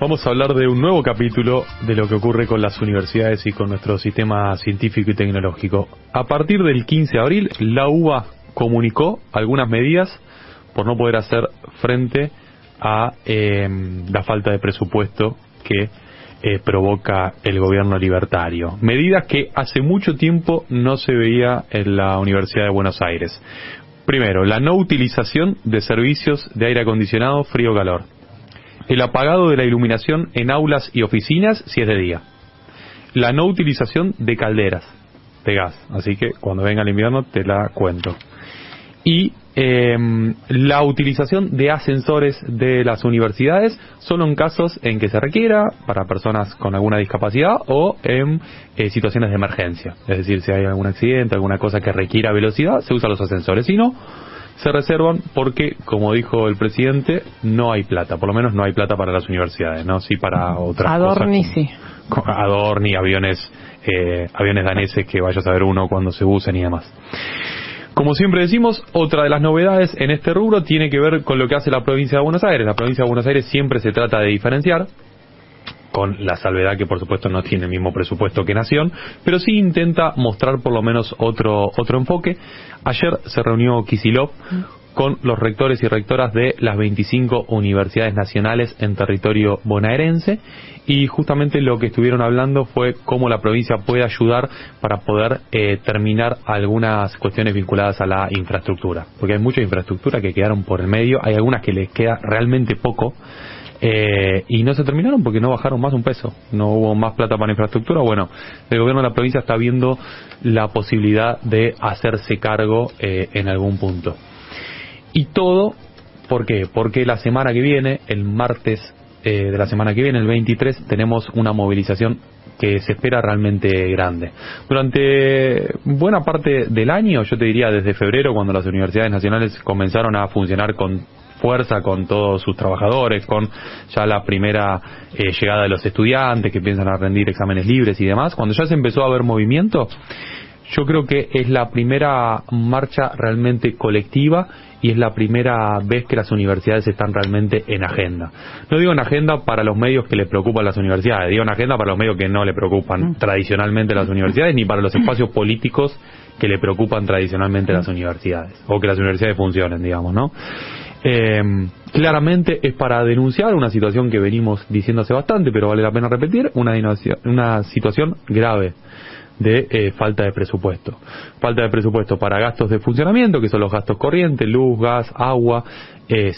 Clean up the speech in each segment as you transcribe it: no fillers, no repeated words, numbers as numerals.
Vamos a hablar de un nuevo capítulo de lo que ocurre con las universidades y con nuestro sistema científico y tecnológico. A partir del 15 de abril, la UBA comunicó algunas medidas por no poder hacer frente a la falta de presupuesto que provoca el gobierno libertario. Medidas que hace mucho tiempo no se veía en la Universidad de Buenos Aires. Primero, la no utilización de servicios de aire acondicionado frío-calor. El apagado de la iluminación en aulas y oficinas si es de día. La no utilización de calderas de gas. Así que cuando venga el invierno te la cuento. Y la utilización de ascensores de las universidades solo en casos en que se requiera para personas con alguna discapacidad o en situaciones de emergencia. Es decir, si hay algún accidente, alguna cosa que requiera velocidad, se usan los ascensores. Si no, se reservan porque, como dijo el presidente, no hay plata. Por lo menos no hay plata para las universidades, ¿no? Sí para otras Adorni, cosas. sí. Adorni, aviones daneses que vaya a saber uno cuando se usen y demás. Como siempre decimos, otra de las novedades en este rubro tiene que ver con lo que hace la provincia de Buenos Aires. La provincia de Buenos Aires siempre se trata de diferenciar, con la salvedad que por supuesto no tiene el mismo presupuesto que Nación, pero sí intenta mostrar por lo menos otro enfoque. Ayer se reunió Kicillof con los rectores y rectoras de las 25 universidades nacionales en territorio bonaerense, y justamente lo que estuvieron hablando fue cómo la provincia puede ayudar para poder terminar algunas cuestiones vinculadas a la infraestructura, porque hay mucha infraestructura que quedaron por el medio, hay algunas que les queda realmente poco, y no se terminaron porque no bajaron más un peso, no hubo más plata para infraestructura. Bueno, el gobierno de la provincia está viendo la posibilidad de hacerse cargo en algún punto. Y todo, ¿por qué? Porque la semana que viene, el martes de la semana que viene, el 23, tenemos una movilización que se espera realmente grande. Durante buena parte del año, yo te diría desde febrero, cuando las universidades nacionales comenzaron a funcionar con fuerza, con todos sus trabajadores, con ya la primera llegada de los estudiantes que empiezan a rendir exámenes libres y demás, cuando ya se empezó a ver movimiento, yo creo que es la primera marcha realmente colectiva y es la primera vez que las universidades están realmente en agenda. No digo en agenda para los medios que les preocupan las universidades, digo en agenda para los medios que no le preocupan tradicionalmente las universidades, ni para los espacios políticos que le preocupan tradicionalmente las universidades, o que las universidades funcionen, digamos, ¿no? Claramente es para denunciar una situación que venimos diciendo hace bastante, pero vale la pena repetir, una situación grave de falta de presupuesto. Falta de presupuesto para gastos de funcionamiento, que son los gastos corrientes, luz, gas, agua,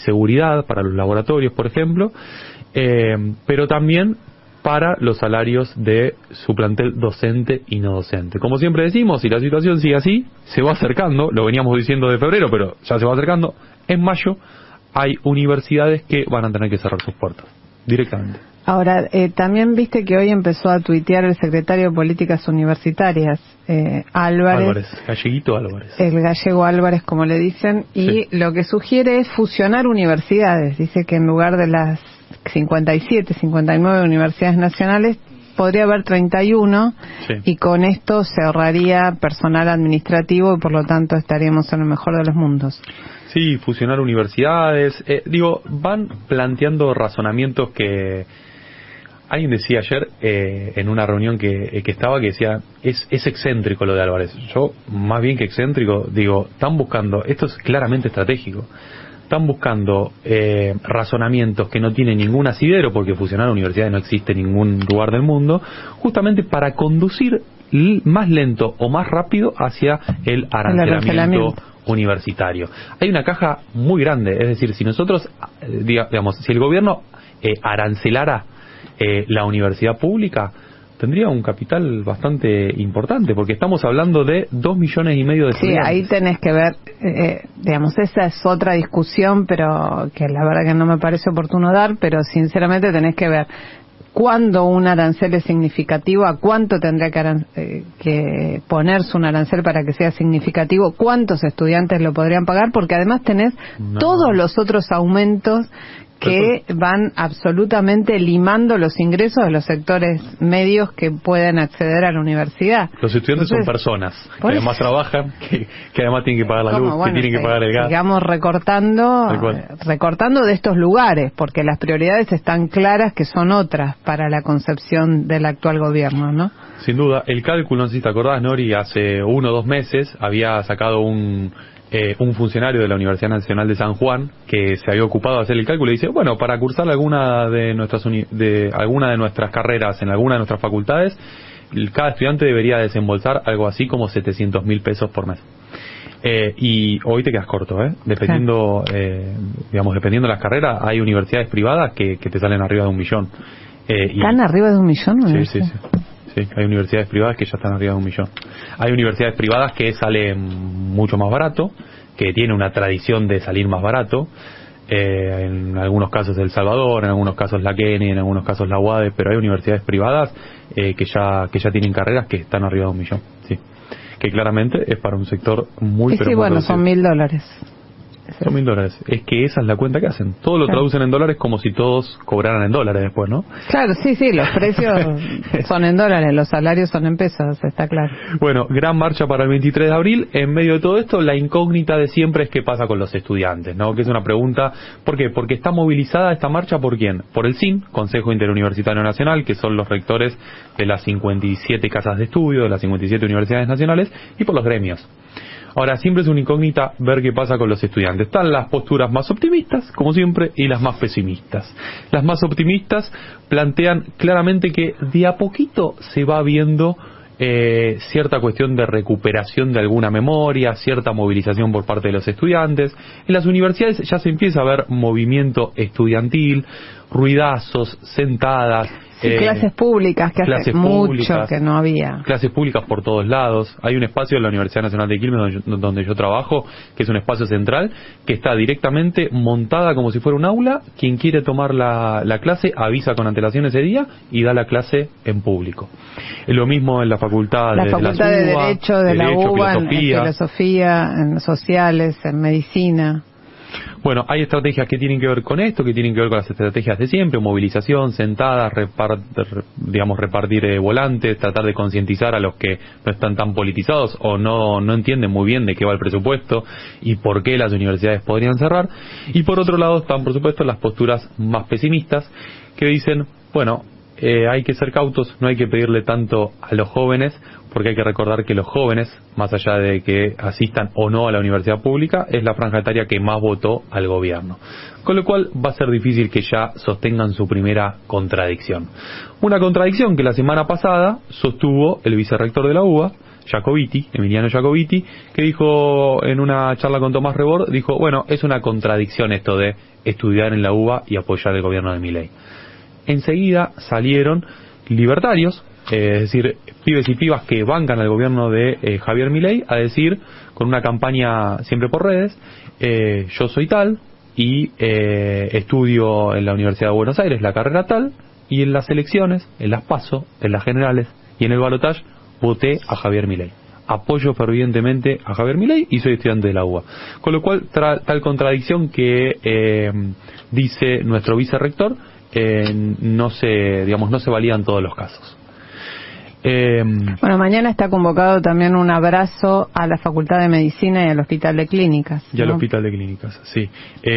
seguridad para los laboratorios, por ejemplo, pero también para los salarios de su plantel docente y no docente. Como siempre decimos, si la situación sigue así, se va acercando, lo veníamos diciendo de febrero, pero ya se va acercando, en mayo hay universidades que van a tener que cerrar sus puertas directamente. Ahora, también viste que hoy empezó a tuitear el secretario de Políticas Universitarias, Álvarez, Galleguito Álvarez. El gallego Álvarez, como le dicen, y sí, lo que sugiere es fusionar universidades. Dice que en lugar de las 57, 59 universidades nacionales, podría haber 31, sí, y con esto se ahorraría personal administrativo y por lo tanto estaríamos en el mejor de los mundos. Sí, fusionar universidades, van planteando razonamientos que alguien decía ayer en una reunión que decía, es excéntrico lo de Álvarez. Yo, más bien que excéntrico, digo, están buscando, esto es claramente estratégico, están buscando razonamientos que no tienen ningún asidero, porque fusionar universidades no existe en ningún lugar del mundo, justamente para conducir más lento o más rápido hacia el arancelamiento universitario. Hay una caja muy grande, es decir, si nosotros, si el gobierno arancelara la universidad pública, tendría un capital bastante importante, porque estamos hablando de 2,5 millones de estudiantes. Sí, ahí tenés que ver, esa es otra discusión, pero que la verdad que no me parece oportuno dar, pero sinceramente tenés que ver cuándo un arancel es significativo, a cuánto tendría que ponerse un arancel para que sea significativo, cuántos estudiantes lo podrían pagar, porque además tenés todos los otros aumentos que van absolutamente limando los ingresos de los sectores medios que pueden acceder a la universidad. Los estudiantes son personas que además trabajan, que además tienen que pagar la luz, que tienen que pagar el gas. Digamos, recortando de estos lugares, porque las prioridades están claras que son otras para la concepción del actual gobierno, ¿no? Sin duda, el cálculo, no sé si te acordás, Nori, hace 1 o 2 meses había sacado un funcionario de la Universidad Nacional de San Juan que se había ocupado de hacer el cálculo y dice, bueno, para cursar alguna de nuestras carreras en alguna de nuestras facultades, cada estudiante debería desembolsar algo así como 700.000 pesos por mes. Y hoy te quedas corto, dependiendo, dependiendo de las carreras, hay universidades privadas que te salen arriba de 1 millón. ¿Están arriba de 1 millón? Sí. Sí, hay universidades privadas que ya están arriba de 1 millón. Hay universidades privadas que salen mucho más barato, que tienen una tradición de salir más barato. En algunos casos El Salvador, en algunos casos la Kennedy, en algunos casos la UADE, pero hay universidades privadas que ya tienen carreras que están arriba de 1 millón. Sí, que claramente es para un sector muy pero bueno, son $1.000. Son $1.000. Es que esa es la cuenta que hacen. Todo lo traducen en dólares como si todos cobraran en dólares después, ¿no? Claro, sí, los precios son en dólares, los salarios son en pesos, está claro. Bueno, gran marcha para el 23 de abril. En medio de todo esto, la incógnita de siempre es qué pasa con los estudiantes, ¿no? Que es una pregunta. ¿Por qué? Porque está movilizada esta marcha, ¿por quién? Por el CIN, Consejo Interuniversitario Nacional, que son los rectores de las 57 casas de estudio, de las 57 universidades nacionales, y por los gremios. Ahora, siempre es una incógnita ver qué pasa con los estudiantes. Están las posturas más optimistas, como siempre, y las más pesimistas. Las más optimistas plantean claramente que de a poquito se va viendo cierta cuestión de recuperación de alguna memoria, cierta movilización por parte de los estudiantes. En las universidades ya se empieza a ver movimiento estudiantil, ruidazos, sentadas. Clases públicas, que hace mucho que no había. Clases públicas por todos lados. Hay un espacio en la Universidad Nacional de Quilmes donde yo trabajo, que es un espacio central, que está directamente montada como si fuera un aula. Quien quiere tomar la clase avisa con antelación ese día y da la clase en público. Es lo mismo en la facultad de Derecho, de la UBA, en filosofía, en sociales, en medicina. Bueno, hay estrategias que tienen que ver con esto, que tienen que ver con las estrategias de siempre, movilización, sentadas, repartir volantes, tratar de concientizar a los que no están tan politizados o no entienden muy bien de qué va el presupuesto y por qué las universidades podrían cerrar. Y por otro lado están, por supuesto, las posturas más pesimistas que dicen, bueno, hay que ser cautos, no hay que pedirle tanto a los jóvenes, porque hay que recordar que los jóvenes, más allá de que asistan o no a la universidad pública, es la franja etaria que más votó al gobierno. Con lo cual va a ser difícil que ya sostengan su primera contradicción. Una contradicción que la semana pasada sostuvo el vicerrector de la UBA, Emiliano Jacobiti, que dijo en una charla con Tomás Rebord, dijo, bueno, es una contradicción esto de estudiar en la UBA y apoyar el gobierno de Milei. Enseguida salieron libertarios, es decir, pibes y pibas que bancan al gobierno de Javier Milei, a decir, con una campaña siempre por redes, yo soy tal y estudio en la Universidad de Buenos Aires la carrera tal, y en las elecciones, en las PASO, en las generales y en el balotaje voté a Javier Milei. Apoyo fervientemente a Javier Milei y soy estudiante de la UBA. Con lo cual, tal contradicción que dice nuestro vicerrector, no se validan todos los casos. Bueno, mañana está convocado también un abrazo a la Facultad de Medicina y al Hospital de Clínicas, ¿no? Y al Hospital de Clínicas, sí.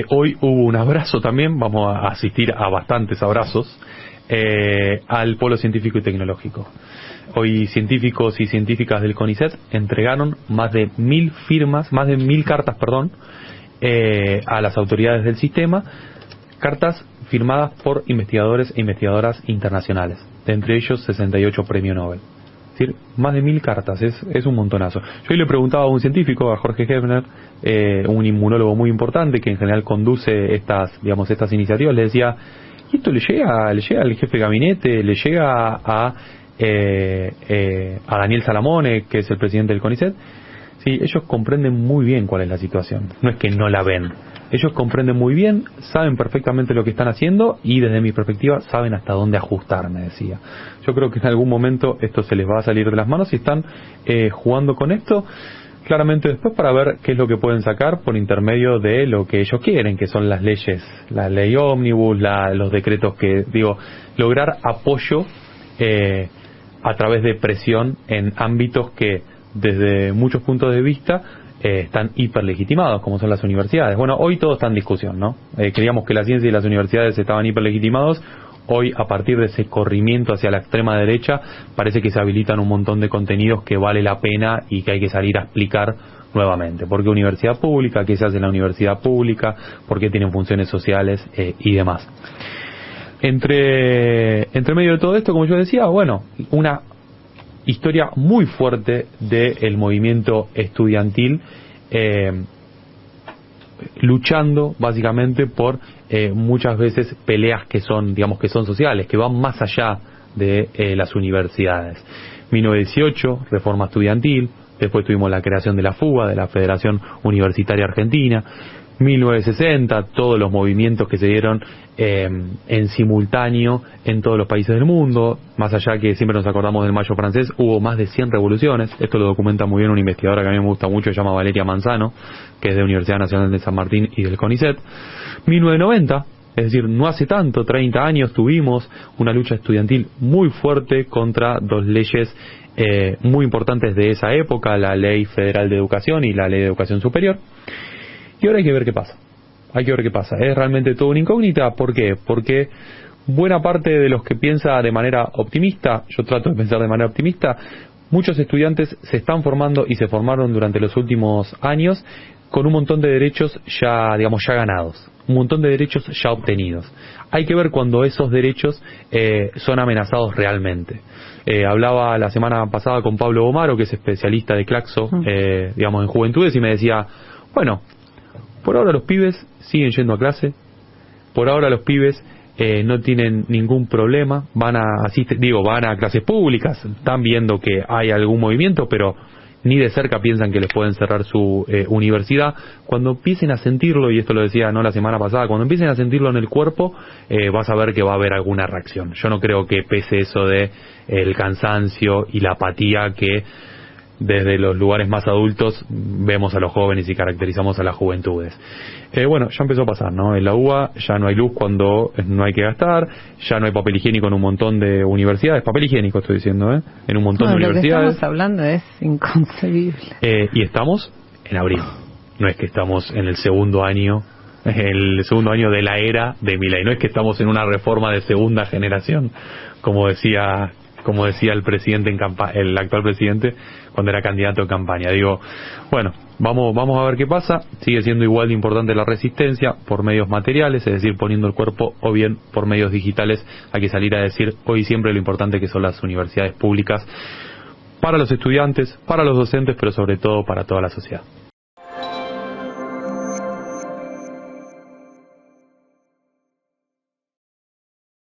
Hoy hubo un abrazo también, vamos a asistir a bastantes abrazos, al Polo Científico y Tecnológico. Hoy científicos y científicas del CONICET entregaron más de 1.000 cartas, a las autoridades del sistema, cartas firmadas por investigadores e investigadoras internacionales, de entre ellos 68 premios Nobel. Es decir, más de 1.000 cartas, es un montonazo. Yo hoy le preguntaba a un científico, a Jorge Hefner, un inmunólogo muy importante que en general conduce estas iniciativas, le decía, ¿y esto le llega al jefe de gabinete, le llega a Daniel Salamone, que es el presidente del CONICET? Sí, ellos comprenden muy bien cuál es la situación, no es que no la ven. Ellos comprenden muy bien, saben perfectamente lo que están haciendo y desde mi perspectiva saben hasta dónde ajustar, me decía. Yo creo que en algún momento esto se les va a salir de las manos y están jugando con esto. claramente después para ver qué es lo que pueden sacar por intermedio de lo que ellos quieren, que son las leyes, la ley ómnibus, los decretos lograr apoyo a través de presión en ámbitos que desde muchos puntos de vista están hiperlegitimados, como son las universidades. Bueno, hoy todo está en discusión, ¿no? Creíamos que la ciencia y las universidades estaban hiperlegitimados. Hoy, a partir de ese corrimiento hacia la extrema derecha, parece que se habilitan un montón de contenidos que vale la pena y que hay que salir a explicar nuevamente. ¿Por qué universidad pública? ¿Qué se hace en la universidad pública? ¿Por qué tienen funciones sociales? Y demás. Entre medio de todo esto, como yo decía, bueno, una historia muy fuerte del movimiento estudiantil, luchando básicamente por muchas veces peleas que son sociales, que van más allá de las universidades. 1918, reforma estudiantil, después tuvimos la creación de la FUBA, de la Federación Universitaria Argentina. 1960, todos los movimientos que se dieron en simultáneo en todos los países del mundo. Más allá que siempre nos acordamos del Mayo francés, hubo más de 100 revoluciones. Esto lo documenta muy bien una investigadora que a mí me gusta mucho, se llama Valeria Manzano, que es de Universidad Nacional de San Martín y del CONICET. 1990, es decir, no hace tanto, 30 años, tuvimos una lucha estudiantil muy fuerte contra dos leyes muy importantes de esa época, la Ley Federal de Educación y la Ley de Educación Superior. Y ahora hay que ver qué pasa. Es realmente todo una incógnita. ¿Por qué? Porque buena parte de los que piensa de manera optimista, yo trato de pensar de manera optimista, muchos estudiantes se están formando y se formaron durante los últimos años con un montón de derechos ya ganados, un montón de derechos ya obtenidos. Hay que ver cuando esos derechos son amenazados realmente. Hablaba la semana pasada con Pablo Gomaro, que es especialista de Claxo, en juventudes, y me decía, bueno, por ahora los pibes siguen yendo a clase, por ahora los pibes no tienen ningún problema, van a clases públicas, están viendo que hay algún movimiento, pero ni de cerca piensan que les pueden cerrar su universidad. Cuando empiecen a sentirlo, y esto lo decía no la semana pasada, cuando empiecen a sentirlo en el cuerpo, vas a ver que va a haber alguna reacción. Yo no creo que pese eso de el cansancio y la apatía que desde los lugares más adultos vemos a los jóvenes y caracterizamos a las juventudes. Bueno, ya empezó a pasar, ¿no? En la UBA ya no hay luz cuando no hay que gastar, ya no hay papel higiénico en un montón de universidades, papel higiénico estoy diciendo, en un montón de universidades. Lo que estamos hablando es inconcebible. Y estamos en abril, no es que estamos en el segundo año de la era de Milei, no es que estamos en una reforma de segunda generación, como decía el presidente el actual presidente cuando era candidato en campaña. Digo, bueno, vamos a ver qué pasa. Sigue siendo igual de importante la resistencia por medios materiales, es decir, poniendo el cuerpo, o bien por medios digitales. Hay que salir a decir hoy siempre lo importante que son las universidades públicas para los estudiantes, para los docentes, pero sobre todo para toda la sociedad.